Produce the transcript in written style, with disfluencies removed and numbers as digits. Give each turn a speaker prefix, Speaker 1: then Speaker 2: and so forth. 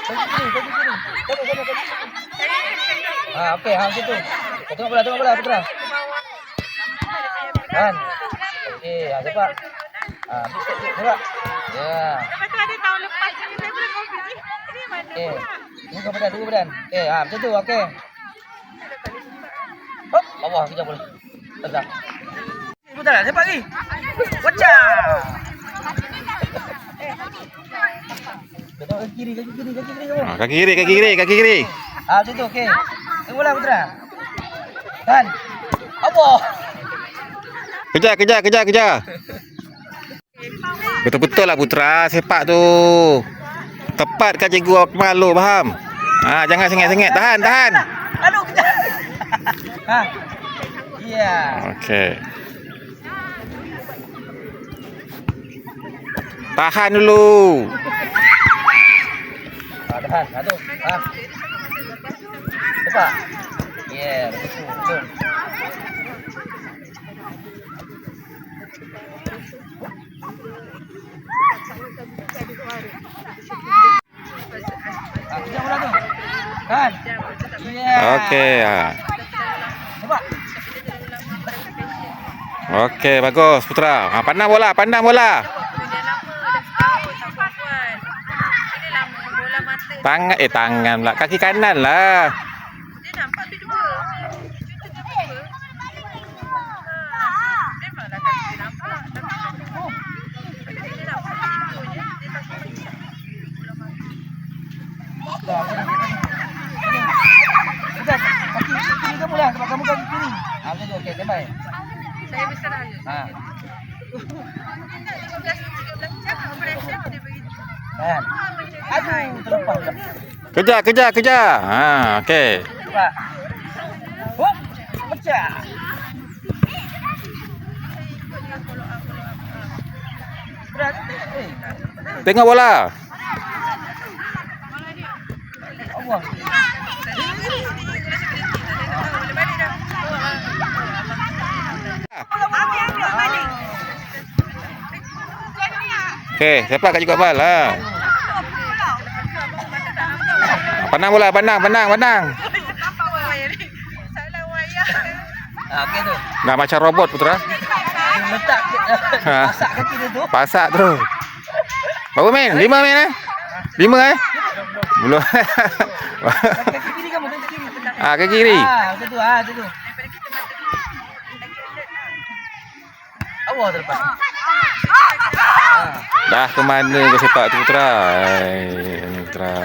Speaker 1: Kaki kiri. Kaki. Okey, situ. Tengok bola Putra. Kan. Okey, cepat. Ambil gerak. Ya.
Speaker 2: Lepas tu ada tahun lepas ni saya boleh kompetisi. Ini mana
Speaker 1: Okey.
Speaker 2: pula?
Speaker 1: Tunggu badan. Okey, macam tu. Okey. Hop, bawah kejap boleh. Tegang. Putra, cepat lagi. Wacah. Tengok kaki kiri kamu.
Speaker 3: Kaki kiri.
Speaker 1: Macam tu, okey. Tengok bola Putra. Kan. Apa?
Speaker 3: Kejar. Betul-betul lah Putra, sepak tu. Tepat kan cikgu malu, faham? Jangan sengit-sengit. Tahan.
Speaker 1: Aduh, kejar. Ya.
Speaker 3: Okey. Tahan dulu.
Speaker 1: Tahan. Aduh. Cepat. Ya, betul. Kejar bola tu. Kan? Ya.
Speaker 3: Okey.
Speaker 1: Cepat.
Speaker 3: Okey, bagus Putra. Pandang bola.
Speaker 2: Dah lama dah setahun tak buat. Ini lama bola mata.
Speaker 3: Tangan pula. Kaki kanan lah.
Speaker 2: Dia nampak tu dua. Dia tengah dua. Memanglah kaki dia nampak. Tapi dia nampak videonya. Dia tak boleh. Bola mata.
Speaker 1: Kejar. Kaki kiri kamu lah. Sebab kamu kaki kiri. Macam tu. Okey, tembak.
Speaker 2: Saya besar aja. 13 jam operation dia begitu.
Speaker 1: Kan? Aduh, terlepas dah.
Speaker 3: Kejar. Okey.
Speaker 1: Cepat. Hop, pecah. Berat.
Speaker 3: Tengok bola.
Speaker 1: Allah.
Speaker 3: Okey, sepak kat cikgu Abal lah. Pandang bola, pandang.
Speaker 2: Salah wayar.
Speaker 1: Okey tu.
Speaker 3: Dah macam robot Putra.
Speaker 1: Letak pasak kaki dia tu.
Speaker 3: Pasak terus. Berapa main? 5 main 5 Belum.
Speaker 1: Kaki kiri kamu, kaki kiri.
Speaker 3: Kaki kiri.
Speaker 1: Macam tu. Allah terlepas.
Speaker 3: Dah ke mana kau sepak tu Putra? Putra.